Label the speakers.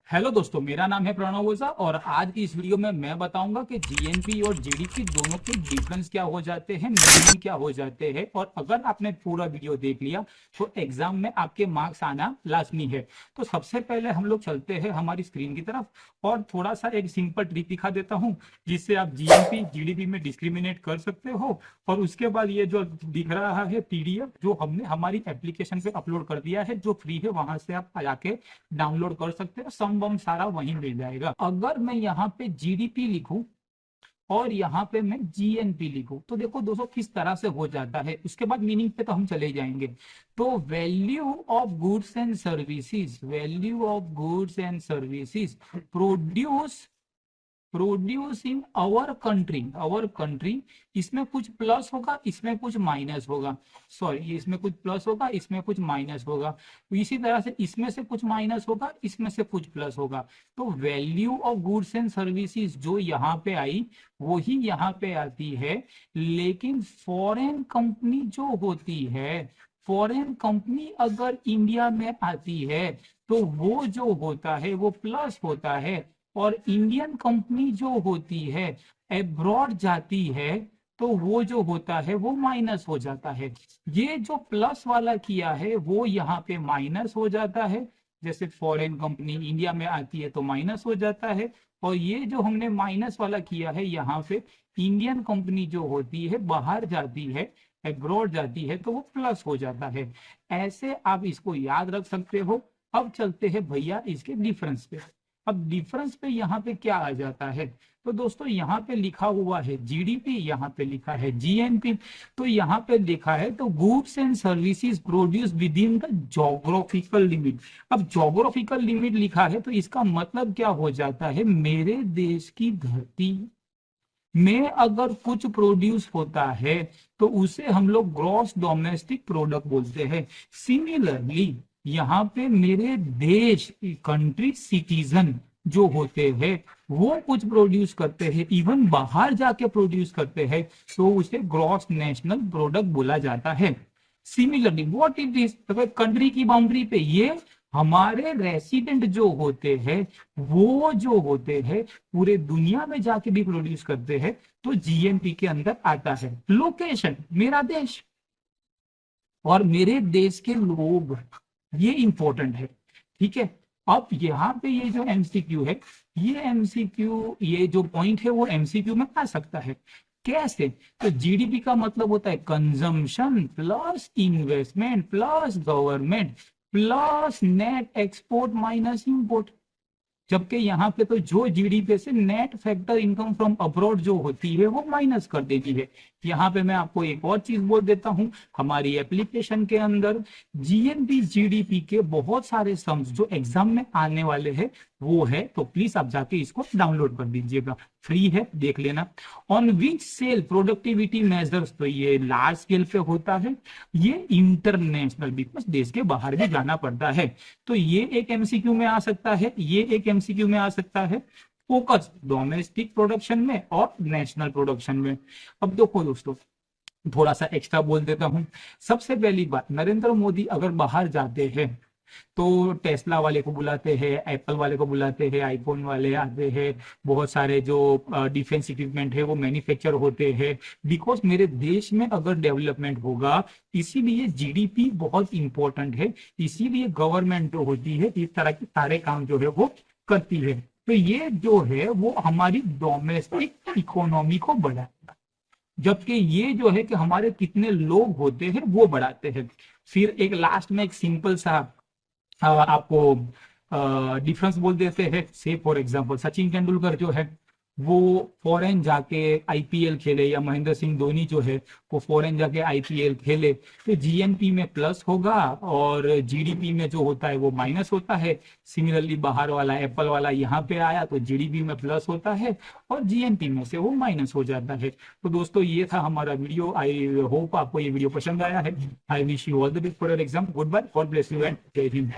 Speaker 1: Hello दोस्तों, मेरा नाम है प्रणव ओझा और आज की इस वीडियो में मैं बताऊंगा कि जीएनपी और जीडीपी दोनों के डिफरेंस क्या हो जाते हैं, मीनिंग क्या हो जाते हैं। और अगर आपने पूरा वीडियो देख लिया तो एग्जाम में आपके मार्क्स आना लाजमी है। तो सबसे पहले हम लोग चलते हैं हमारी स्क्रीन की तरफ और थोड़ा सा एक सिंपल ट्रिक दिखा देता हूँ जिससे आप जीएनपी जीडीपी में डिस्क्रिमिनेट कर सकते हो। और उसके बाद ये जो दिख रहा है पीडीएफ जो हमने हमारी एप्लीकेशन पे अपलोड कर दिया है, जो फ्री है, वहां से आप जाके डाउनलोड कर सकते हो। सम वम सारा वहीं मिल जाएगा। अगर मैं यहाँ पे जीडीपी लिखूं और यहाँ पे मैं जीएनपी लिखूं तो देखो दोस्तों किस तरह से हो जाता है। उसके बाद मीनिंग पे तो हम चले जाएंगे। तो value of goods and services, value of goods and services produce in our country. इसमें कुछ प्लस होगा, इसमें कुछ माइनस होगा। सॉरी, इसमें कुछ प्लस होगा, इसमें कुछ माइनस होगा। इसी तरह से इसमें से कुछ माइनस होगा, इसमें से कुछ प्लस होगा। तो value of goods and services जो यहाँ पे आई वो ही यहाँ पे आती है। लेकिन फॉरेन कंपनी जो होती है, फॉरेन कंपनी अगर इंडिया में आती है तो वो जो होता है वो प्लस होता है। और इंडियन कंपनी जो होती है एब्रॉड जाती है तो वो जो होता है वो माइनस हो जाता है। ये जो प्लस वाला किया है वो यहाँ पे माइनस हो जाता है। जैसे फॉरेन कंपनी इंडिया में आती है तो माइनस हो जाता है। और ये जो हमने माइनस वाला किया है यहाँ पे, इंडियन कंपनी जो होती है बाहर जाती है, एब्रॉड जाती है, तो वो प्लस हो जाता है। ऐसे आप इसको याद रख सकते हो। अब चलते हैं भैया इसके डिफरेंस पे। अब डिफरेंस पे यहाँ पे क्या आ जाता है, तो दोस्तों यहाँ पे लिखा हुआ है जीडीपी, यहाँ पे लिखा है जीएनपी। तो यहाँ पे लिखा है तो goods and services produce with in the geographical limit. अब जोग्राफिकल लिमिट लिखा है तो इसका मतलब क्या हो जाता है, मेरे देश की धरती में अगर कुछ प्रोड्यूस होता है तो उसे हम लोग ग्रॉस डोमेस्टिक प्रोडक्ट बोलते हैं। सिमिलरली यहाँ पे मेरे देश कंट्री सिटीजन जो होते हैं वो कुछ प्रोड्यूस करते हैं, इवन बाहर जाके प्रोड्यूस करते हैं, तो उसे ग्रॉस नेशनल प्रोडक्ट बोला जाता है। Similarly what it is, country की बाउंड्री पे ये हमारे रेसिडेंट जो होते हैं वो जो होते हैं पूरे दुनिया में जाके भी प्रोड्यूस करते हैं तो जीएनपी के अंदर आता है। लोकेशन मेरा देश और मेरे देश के लोग, ये इंपॉर्टेंट है। ठीक है। अब यहाँ पे ये जो एमसीक्यू है, ये एमसीक्यू, ये जो पॉइंट है वो एमसीक्यू में आ सकता है। कैसे, तो जीडीपी का मतलब होता है consumption plus investment plus government plus net export minus import. जबकि यहाँ पे तो जो जीडीपी से net factor income from abroad जो होती है वो माइनस कर देती है। यहाँ पे मैं आपको एक और चीज बोल देता हूँ, हमारी एप्लीकेशन के अंदर जीएनपी जीडीपी के बहुत सारे सम्स जो एग्जाम में आने वाले हैं वो है, तो प्लीज आप जाके इसको डाउनलोड कर दीजिएगा, फ्री है, देख लेना। On which sell productivity measures, तो ये लार्ज स्केल पे होता है, ये इंटरनेशनल बिकॉज देश के बाहर भी जाना पड़ता है। तो ये एक एमसीक्यू में आ सकता है, ये एक एमसीक्यू में आ सकता है। फोकस डोमेस्टिक प्रोडक्शन में और नेशनल प्रोडक्शन में। अब देखो दोस्तों, थोड़ा सा एक्स्ट्रा बोल देता हूं। सबसे पहली बात, नरेंद्र मोदी अगर बाहर जाते हैं तो टेस्ला वाले को बुलाते हैं, एप्पल वाले को बुलाते हैं, आईफोन वाले आते हैं, बहुत सारे जो डिफेंस इक्विपमेंट है वो मैन्युफैक्चर होते हैं। बिकॉज मेरे देश में अगर डेवलपमेंट होगा, इसीलिए जीडीपी बहुत इंपॉर्टेंट है, इसीलिए गवर्नमेंट जो होती है इस तरह के सारे काम जो है वो करती है। तो ये जो है वो हमारी डोमेस्टिक इकोनॉमी को बढ़ाता है, जबकि ये जो है कि हमारे कितने लोग होते हैं वो बढ़ाते हैं। फिर एक लास्ट में एक सिंपल सा आपको डिफरेंस बोल देते हैं। से फॉर एग्जांपल सचिन तेंदुलकर जो है वो फॉरेन जाके आईपीएल खेले, या महेंद्र सिंह धोनी जो है वो फॉरेन जाके आईपीएल खेले, तो जीएनपी में प्लस होगा और जीडीपी में जो होता है वो माइनस होता है। सिमिलरली बाहर वाला एप्पल वाला यहाँ पे आया तो जीडीपी में प्लस होता है और जीएनपी में से वो माइनस हो जाता है। तो दोस्तों ये था हमारा वीडियो। आई होप आपको ये वीडियो पसंद आया है। I wish you all the best for your exam. Goodbye, God bless you and जय हिंद।